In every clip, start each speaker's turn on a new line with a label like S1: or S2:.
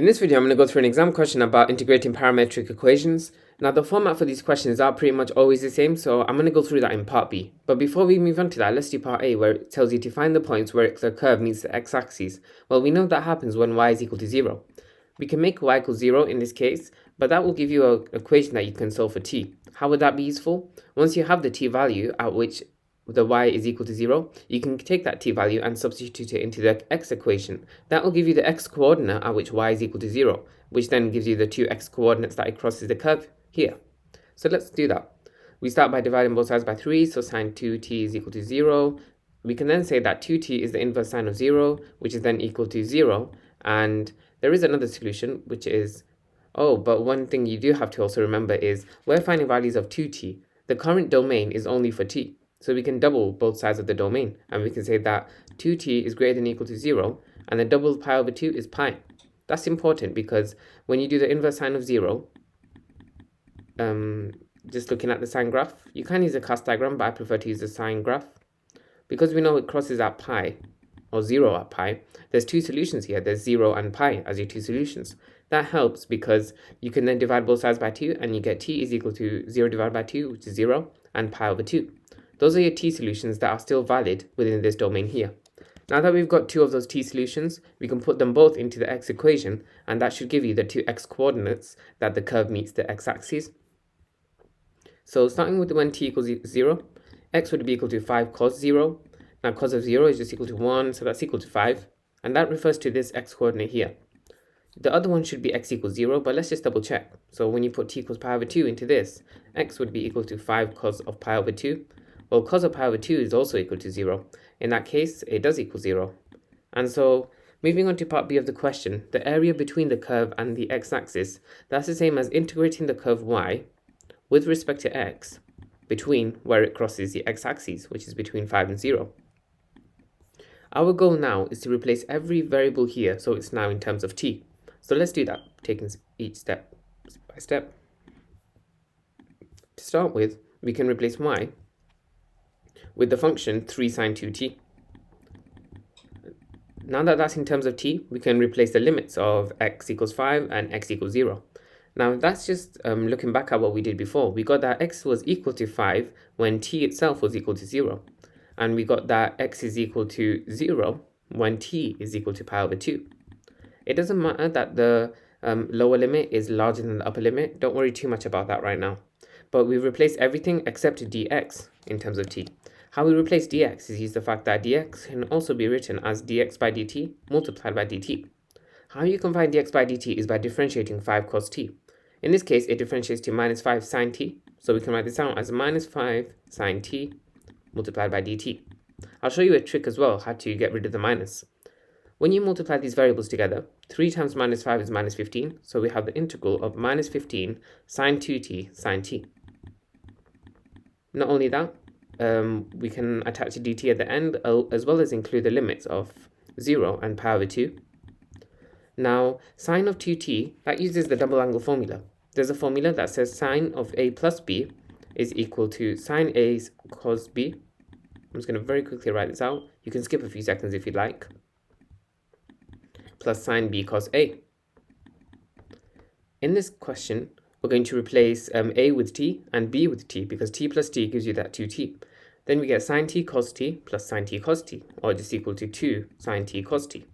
S1: In this video, I'm going to go through an exam question about integrating parametric equations. Now, the format for these questions are pretty much always the same, so I'm going to go through that in part B. But before we move on to that, let's do part A, where it tells you to find the points where the curve meets the x-axis. Well, we know that happens when y is equal to 0. We can make y equals 0 in this case, but that will give you an equation that you can solve for t. How would that be useful? Once you have the t value at which the y is equal to 0, you can take that t value and substitute it into the x equation. That will give you the x coordinate at which y is equal to 0, which then gives you the two x coordinates that it crosses the curve here. So let's do that. We start by dividing both sides by 3, so sine 2t is equal to 0. We can then say that 2t is the inverse sine of 0, which is then equal to 0. And there is another solution, which is, but one thing you do have to also remember is we're finding values of 2t. The current domain is only for t. So we can double both sides of the domain, and we can say that 2t is greater than or equal to 0, and the double pi over 2 is pi. That's important because when you do the inverse sine of 0, just looking at the sine graph, you can use a cast diagram, but I prefer to use the sine graph. Because we know it crosses at pi, or 0 at pi, there's two solutions here. There's 0 and pi as your two solutions. That helps because you can then divide both sides by 2, and you get t is equal to 0 divided by 2, which is 0, and pi over 2. Those are your t solutions that are still valid within this domain here. Now that we've got two of those t solutions, we can put them both into the x equation, and that should give you the two x coordinates that the curve meets the x-axis. So starting with when t equals 0, x would be equal to 5 cos 0. Now cos of 0 is just equal to 1, so that's equal to 5. And that refers to this x coordinate here. The other one should be x equals 0, but let's just double check. So when you put t equals pi over 2 into this, x would be equal to 5 cos of pi over 2. Well, cos of pi over 2 is also equal to 0. In that case, it does equal 0. And so, moving on to part B of the question, the area between the curve and the x-axis, that's the same as integrating the curve y with respect to x between where it crosses the x-axis, which is between 5 and 0. Our goal now is to replace every variable here, so it's now in terms of t. So let's do that, taking each step by step. To start with, we can replace y with the function 3 sine 2t. Now that that's in terms of t, we can replace the limits of x equals 5 and x equals 0. Now that's just looking back at what we did before. We got that x was equal to 5 when t itself was equal to 0. And we got that x is equal to 0 when t is equal to pi over 2. It doesn't matter that the lower limit is larger than the upper limit. Don't worry too much about that right now. But we replace everything except dx in terms of t. How we replace dx is use the fact that dx can also be written as dx by dt multiplied by dt. How you can find dx by dt is by differentiating 5 cos t. In this case, it differentiates to minus 5 sine t, so we can write this out as minus 5 sine t multiplied by dt. I'll show you a trick as well, how to get rid of the minus. When you multiply these variables together, 3 times minus 5 is minus 15, so we have the integral of minus 15 sine 2t sine t. Not only that, we can attach a dt at the end, as well as include the limits of 0 and pi over 2. Now, sine of 2t, that uses the double angle formula. There's a formula that says sine of a plus b is equal to sine a cos b. I'm just going to very quickly write this out. You can skip a few seconds if you'd like. Plus sine b cos a. In this question, we're going to replace a with t and b with t, because t plus t gives you that 2t. Then we get sine t cos t plus sine t cos t, or just equal to 2 sine t cos t.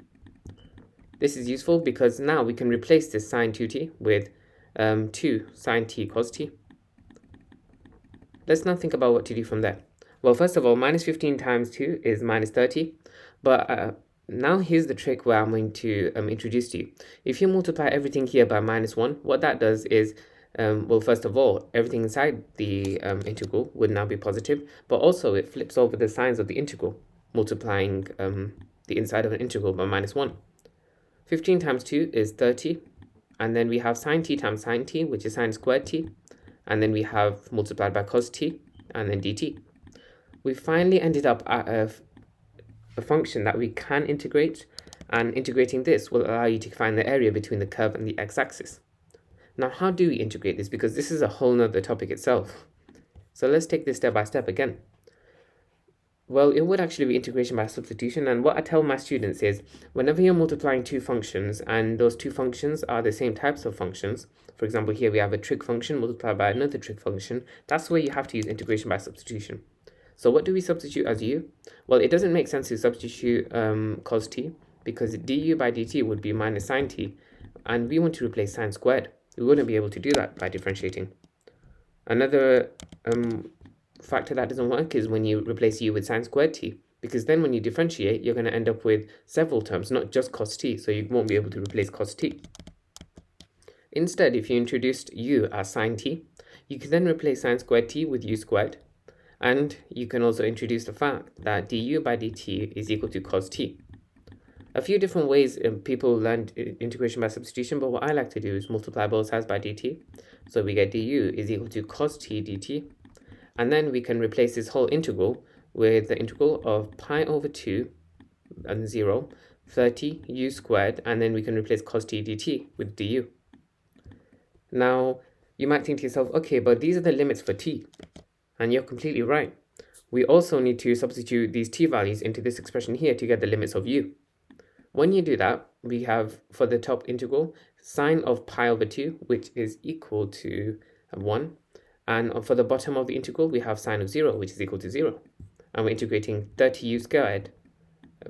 S1: This is useful because now we can replace this sine 2t with 2 sine t cos t. Let's now think about what to do from there. Well, first of all, minus 15 times 2 is minus 30, but now here's the trick where I'm going to introduce to you. If you multiply everything here by minus 1, what that does is, well, first of all, everything inside the integral would now be positive, but also it flips over the signs of the integral, multiplying the inside of an integral by minus 1. 15 times 2 is 30, and then we have sine t times sine t, which is sine squared t, and then we have multiplied by cos t, and then dt. We finally ended up at a function that we can integrate, and integrating this will allow you to find the area between the curve and the x-axis. Now, how do we integrate this? Because this is a whole nother topic itself. So let's take this step by step again. Well, it would actually be integration by substitution. And what I tell my students is whenever you're multiplying two functions and those two functions are the same types of functions, for example, here we have a trig function multiplied by another trig function, that's where you have to use integration by substitution. So what do we substitute as u? Well, it doesn't make sense to substitute cos t because du by dt would be minus sine t, and we want to replace sine squared. We wouldn't be able to do that by differentiating. Another factor that doesn't work is when you replace u with sine squared t, because then when you differentiate, you're going to end up with several terms, not just cos t, so you won't be able to replace cos t. Instead, if you introduced u as sine t, you can then replace sine squared t with u squared, and you can also introduce the fact that du by dt is equal to cos t. A few different ways people learn integration by substitution, but what I like to do is multiply both sides by dt. So we get du is equal to cos t dt, and then we can replace this whole integral with the integral of pi over 2 and 0, 30 u squared, and then we can replace cos t dt with du. Now, you might think to yourself, okay, but these are the limits for t, and you're completely right. We also need to substitute these t values into this expression here to get the limits of u. When you do that, we have for the top integral sine of pi over 2, which is equal to 1. And for the bottom of the integral, we have sine of 0, which is equal to 0. And we're integrating 30u squared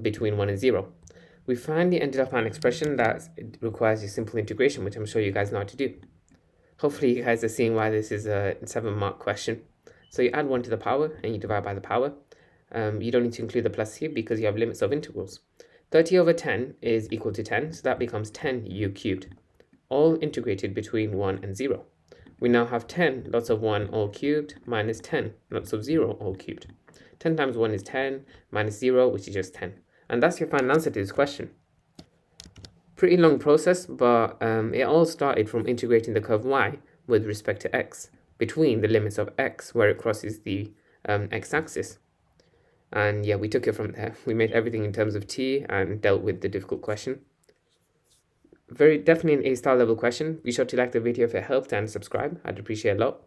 S1: between 1 and 0. We finally ended up on an expression that requires a simple integration, which I'm sure you guys know how to do. Hopefully you guys are seeing why this is a 7-mark question. So you add 1 to the power and you divide by the power. You don't need to include the plus here because you have limits of integrals. 30 over 10 is equal to 10, so that becomes 10u cubed, all integrated between 1 and 0. We now have 10 lots of 1 all cubed minus 10 lots of 0 all cubed. 10 times 1 is 10 minus 0, which is just 10. And that's your final answer to this question. Pretty long process, but it all started from integrating the curve y with respect to x between the limits of x where it crosses the x-axis. And yeah, we took it from there. We made everything in terms of t and dealt with the difficult question. Definitely an A-star level question. Be sure to like the video if it helped and subscribe. I'd appreciate a lot.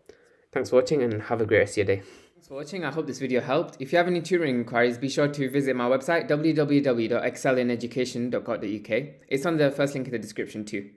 S1: Thanks for watching and have a great rest of your day. Thanks for watching. I hope this video helped. If you have any tutoring inquiries, be sure to visit my website www.excellineducation.co.uk. It's on the first link in the description too.